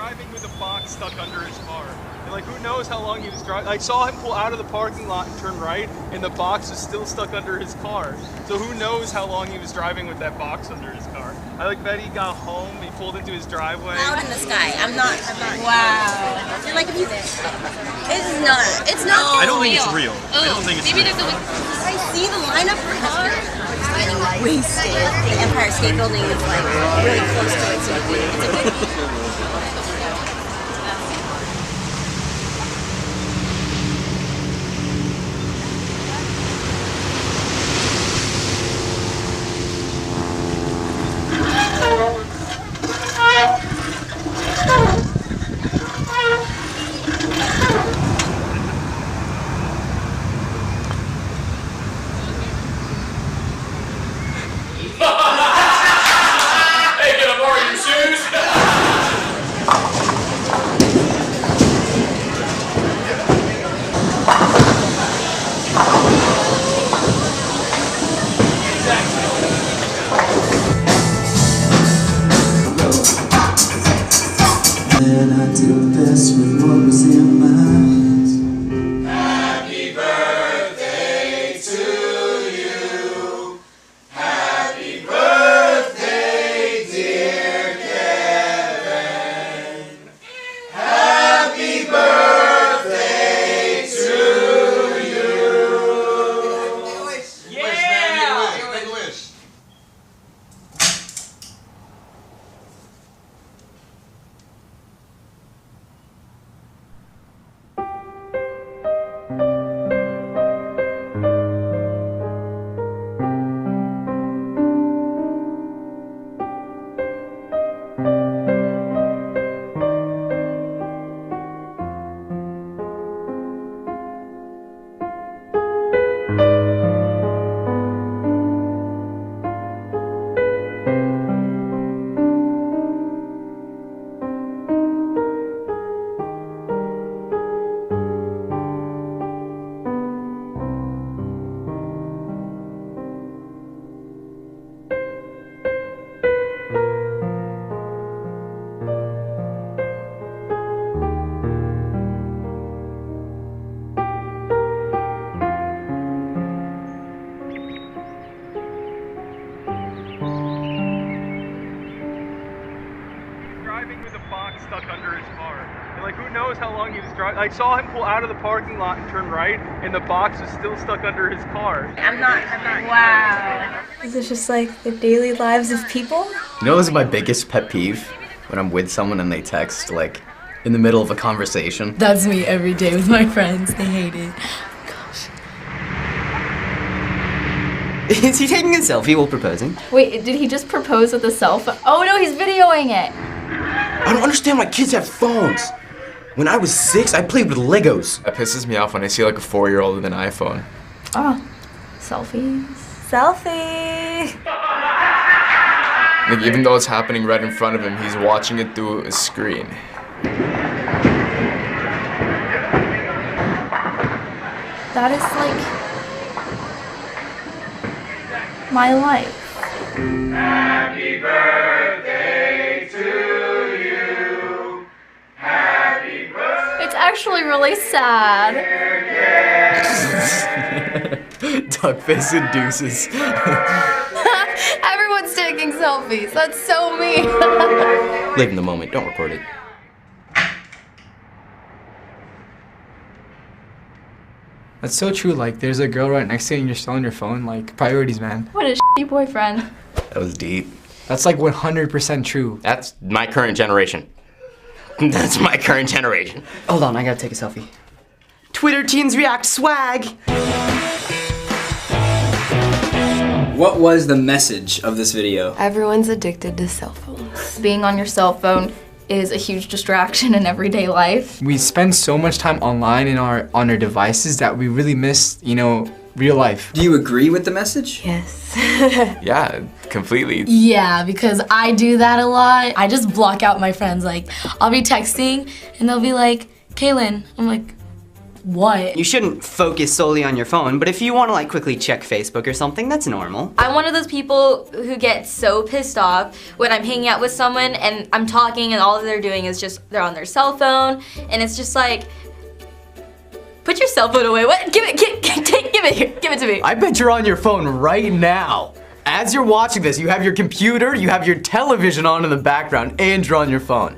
driving with a box stuck under his car. And like, who knows how long he was driving. I saw him pull out of the parking lot and turn right, and the box was still stuck under his car. So who knows how long he was driving with that box under his car. I like bet he got home, he pulled into his driveway. Out in the sky. I'm not. Wow. You're like, it's not. I don't think it's real. I don't think it's Maybe real. there's a. I see the lineup for car. Getting wasted. The Empire State Building is like really close to it, so it's a good. And I did best with what was in my hands. Happy birthday to you. Happy birthday, dear Kevin. Happy birthday to you. Yeah! Make a wish. Driving with a box stuck under his car. And like, who knows how long he was driving. I saw him pull out of the parking lot and turn right, and the box was still stuck under his car. I'm not. Wow. This is just like the daily lives of people. You know, this is my biggest pet peeve when I'm with someone and they text like in the middle of a conversation. That's me every day with my friends. They hate it. Gosh. Is he taking a selfie while proposing? Wait, did he just propose with a cell phone? Oh no, he's videoing it. I don't understand why kids have phones. When I was 6, I played with Legos. That pisses me off when I see like a 4-year-old with an iPhone. Oh, selfies. Selfie. Like, even though it's happening right in front of him, he's watching it through a screen. That is like my life. Happy birthday to you. Happy birthday. It's actually really sad. Duckface and deuces. Everyone's taking selfies. That's so mean. Live in the moment, don't record it. That's so true. Like, there's a girl right next to you and you're still on your phone. Like, priorities, man. What a shitty boyfriend. That was deep. That's like 100% true. That's my current generation. That's my current generation. Hold on, I gotta take a selfie. Twitter teens react swag. What was the message of this video? Everyone's addicted to cell phones. Being on your cell phone is a huge distraction in everyday life. We spend so much time online on our devices that we really miss, you know, real life. Do you agree with the message? Yes. Yeah, completely. Yeah, because I do that a lot. I just block out my friends. Like, I'll be texting and they'll be like, Kaylin. I'm like, what? You shouldn't focus solely on your phone, but if you want to like quickly check Facebook or something, that's normal. I'm one of those people who get so pissed off when I'm hanging out with someone and I'm talking and all they're doing is just they're on their cell phone, and it's just like, put your cell phone away. What? Give it here. Give it to me. I bet you're on your phone right now. As you're watching this, you have your computer, you have your television on in the background, and you're on your phone.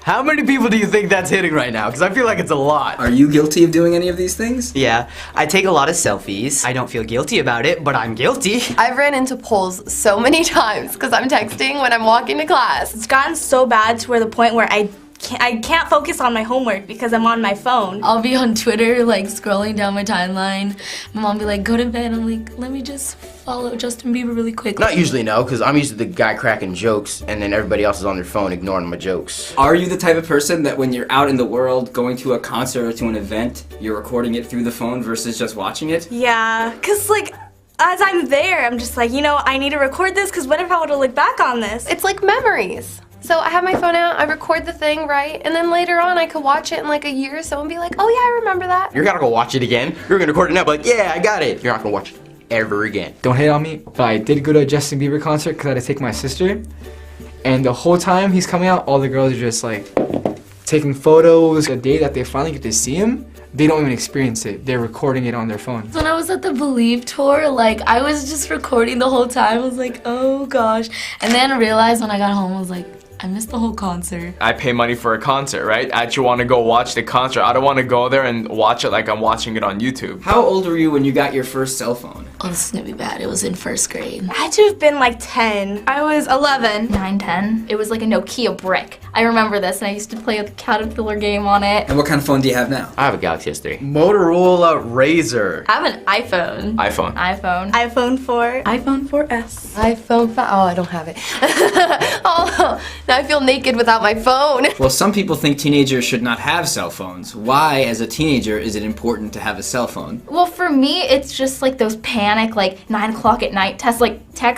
How many people do you think that's hitting right now? Because I feel like it's a lot. Are you guilty of doing any of these things? Yeah, I take a lot of selfies. I don't feel guilty about it, but I'm guilty. I've ran into polls so many times because I'm texting when I'm walking to class. It's gotten so bad to where the point where I can't focus on my homework because I'm on my phone. I'll be on Twitter, like scrolling down my timeline. My mom be like, go to bed. I'm like, let me just follow Justin Bieber really quick. Not usually, no, because I'm usually the guy cracking jokes and then everybody else is on their phone ignoring my jokes. Are you the type of person that when you're out in the world, going to a concert or to an event, you're recording it through the phone versus just watching it? Yeah, because like, as I'm there, I'm just like, you know, I need to record this because what if I want to look back on this? It's like memories. So I have my phone out, I record the thing, right? And then later on I could watch it in like a year or so and be like, oh yeah, I remember that. You're gonna go watch it again. You're gonna record it now, but like, yeah, I got it. You're not gonna watch it ever again. Don't hate on me, but I did go to a Justin Bieber concert because I had to take my sister. And the whole time he's coming out, all the girls are just like taking photos. The day that they finally get to see him, they don't even experience it. They're recording it on their phone. When I was at the Believe tour, like I was just recording the whole time. I was like, oh gosh. And then I realized when I got home, I was like, I missed the whole concert. I pay money for a concert, right? I actually want to go watch the concert. I don't want to go there and watch it like I'm watching it on YouTube. How old were you when you got your first cell phone? Oh, this is gonna be bad. It was in 1st grade. I had to have been like 10. I was 11, 9, 10. It was like a Nokia brick. I remember this, and I used to play the Caterpillar game on it. And what kind of phone do you have now? I have a Galaxy S3. Motorola Razr. I have an iPhone. iPhone 4. iPhone 4S. iPhone 5. Oh, I don't have it. Oh, now I feel naked without my phone. Well, some people think teenagers should not have cell phones. Why, as a teenager, is it important to have a cell phone? Well, for me, it's just like those panic, like 9 o'clock at night texts,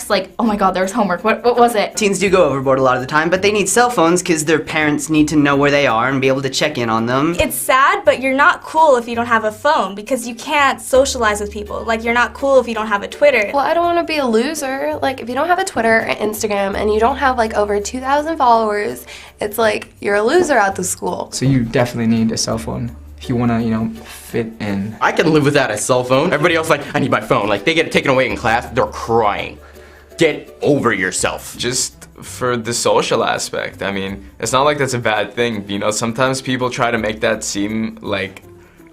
like, oh my god, there's homework. What was it? Teens do go overboard a lot of the time, but they need cell phones because their parents need to know where they are and be able to check in on them. It's sad, but you're not cool if you don't have a phone because you can't socialize with people. Like, you're not cool if you don't have a Twitter. Well, I don't want to be a loser. Like, if you don't have a Twitter or Instagram and you don't have like over 2,000 followers, it's like you're a loser at the school. So you definitely need a cell phone if you want to, you know, fit in. I can live without a cell phone. Everybody else like, I need my phone. Like, they get it taken away in class, they're crying. Get over yourself. Just for the social aspect. I mean, it's not like that's a bad thing. You know, sometimes people try to make that seem like,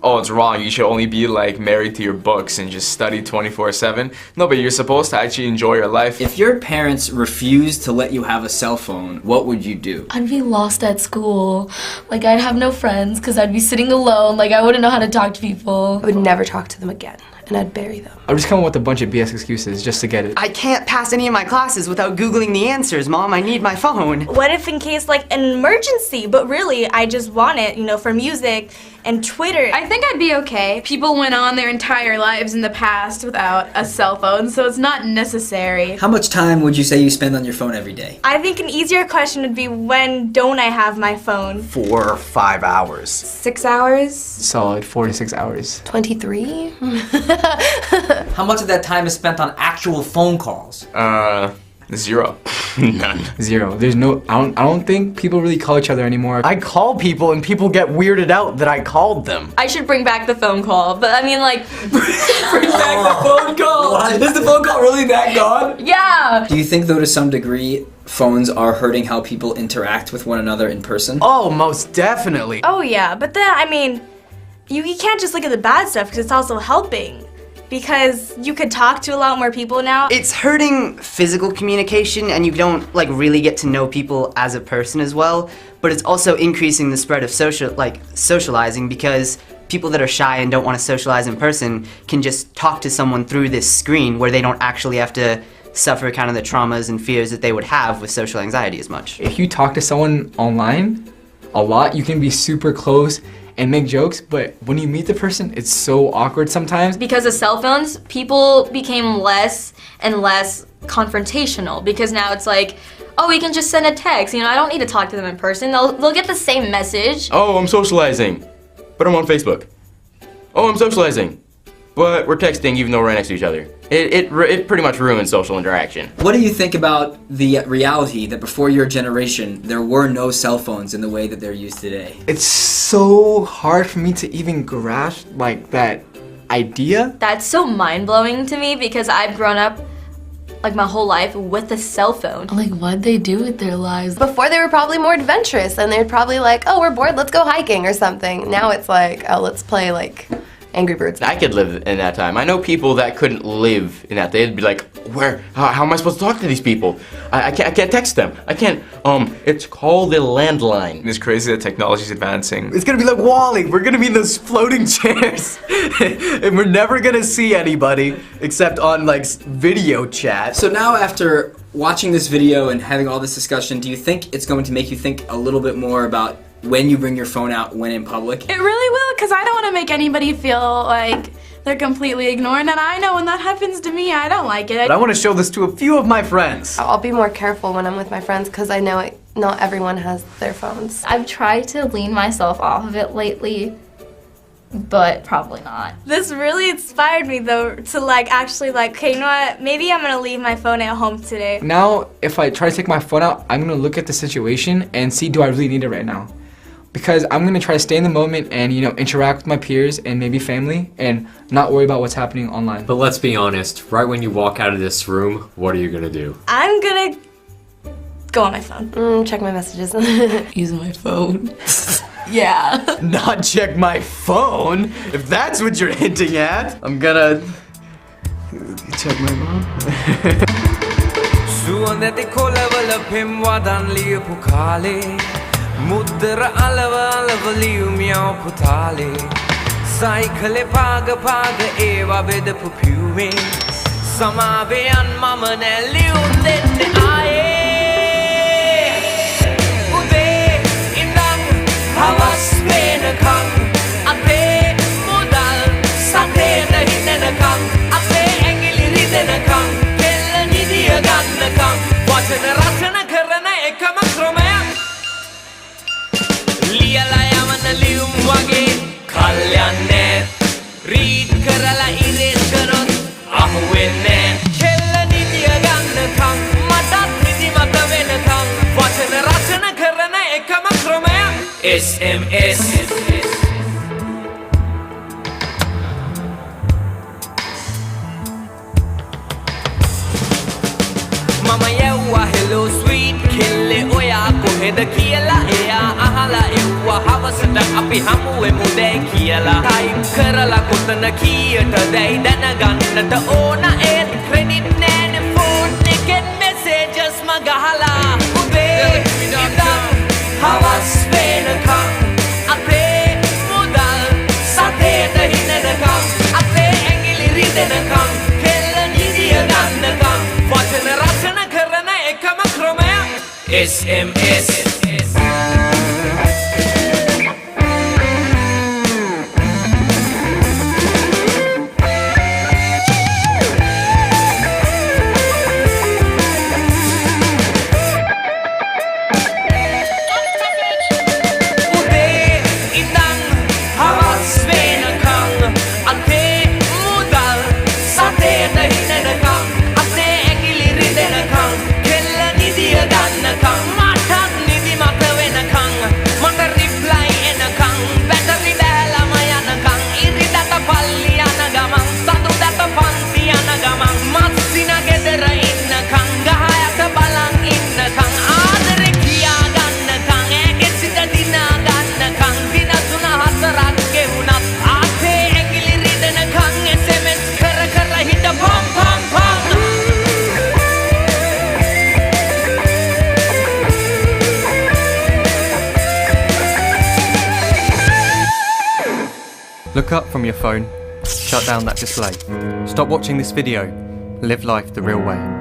oh, it's wrong. You should only be like married to your books and just study 24/7. No, but you're supposed to actually enjoy your life. If your parents refused to let you have a cell phone, what would you do? I'd be lost at school. Like, I'd have no friends because I'd be sitting alone. Like, I wouldn't know how to talk to people. I would never talk to them again, and I'd bury them. I would just come up with a bunch of BS excuses just to get it. I can't pass any of my classes without Googling the answers, Mom. I need my phone. What if in case like an emergency, but really I just want it, you know, for music and Twitter. I think I'd be okay. People went on their entire lives in the past without a cell phone, so it's not necessary. How much time would you say you spend on your phone every day? I think an easier question would be, when don't I have my phone? 4 or 5 hours. 6 hours? Solid 4 to 6 hours. 23? How much of that time is spent on actual phone calls? 0. None. 0. There's no, I don't think people really call each other anymore. I call people and people get weirded out that I called them. I should bring back the phone call, but I mean, like, Bring back the phone call! What? Is the phone call really that gone? yeah. Do you think, though, to some degree, phones are hurting how people interact with one another in person? Oh, most definitely. Oh yeah, but then, I mean, you can't just look at the bad stuff because it's also helping. Because you could talk to a lot more people now. It's hurting physical communication and you don't like really get to know people as a person as well, but it's also increasing the spread of socializing because people that are shy and don't want to socialize in person can just talk to someone through this screen where they don't actually have to suffer kind of the traumas and fears that they would have with social anxiety as much. If you talk to someone online a lot, you can be super close and make jokes, but when you meet the person, it's so awkward sometimes. Because of cell phones, people became less and less confrontational because now it's like, oh, we can just send a text. You know, I don't need to talk to them in person. They'll get the same message. Oh, I'm socializing, but I'm on Facebook. oh, I'm socializing. But we're texting even though we're right next to each other. It pretty much ruins social interaction. What do you think about the reality that before your generation, there were no cell phones in the way that they're used today? It's so hard for me to even grasp like that idea. That's so mind-blowing to me because I've grown up like my whole life with a cell phone. Like, what'd they do with their lives? Before they were probably more adventurous and they'd probably like, oh, we're bored, let's go hiking or something. Now it's like, oh, let's play like Angry Birds. I could live in that time. I know people that couldn't live in that. They'd be like, where, how am I supposed to talk to these people? I can't text them. I can't, it's called a landline. It's crazy that technology's advancing. It's gonna be like Wall-E. We're gonna be in those floating chairs. And we're never gonna see anybody except on like video chat. So now after watching this video and having all this discussion, do you think it's going to make you think a little bit more about when you bring your phone out when in public? It really will, because I don't want to make anybody feel like they're completely ignored, and I know when that happens to me, I don't like it. But I want to show this to a few of my friends. I'll be more careful when I'm with my friends because I know not everyone has their phones. I've tried to lean myself off of it lately, but probably not. This really inspired me though to like actually like, okay, you know what, maybe I'm gonna leave my phone at home today. Now, if I try to take my phone out, I'm gonna look at the situation and see, do I really need it right now? Because I'm gonna try to stay in the moment and, you know, interact with my peers and maybe family and not worry about what's happening online. But let's be honest, right when you walk out of this room, what are you gonna do? I'm gonna go on my phone. Check my messages. Use my phone. Yeah. Not check my phone? If that's what you're hinting at, I'm gonna check my mom. මුද්දර අලව අලව ලියුමියෝ පුතාලේ සයිකලේ පාග පාග ඒවා බෙදපු පියුමේ සමාවෙයන් මම නෑ ලියුම් දෙන්න ආයේ උදේ ඉඳන් හවස් වෙනකම් අපේ මුදල් සතේට හිතෙනකම් අපේ ඇඟිලි රිදෙනකම් කෙල්ල නිදිය ගන්නකම් වචන රචන කරන එකම ක්‍රමයක් ලියලා යවන ලියුම් වගේ කල්යන්නේ රීඩ් කරලා ඉරේස් කරොත් අහුවෙන්නේ කෙල්ල නිදිය ගන්නකම් මටත් නිදිමත වෙනකම් වචන රචන කරන එකම ක්‍රමයක් SMS මම යවුවා hello sweet කෙල්ලේ ඔයා කොහෙද කියලා එයා අහලා එව්වා හවසට අපි හමුවෙමු දැයි කියලා ටයිප් කරලා කොතන කීයටදයි දැනගන්නට ඕන ඒත් ක්‍රෙඩිට් නෑනේ ෆෝන් එකෙන් මෙසේජස් මගහලා උදේ ඉඳන් හවස් වෙනකම් අපේ මුදල් සතේට හිතෙනකම් අපේ ඇඟිලි රිදෙනකම් කෙල්ල නිදිය ගන්නකම් වචන රචන කරන එකම ක්‍රමයක් SMS Look up from your phone, shut down that display. Stop watching this video, live life the real way.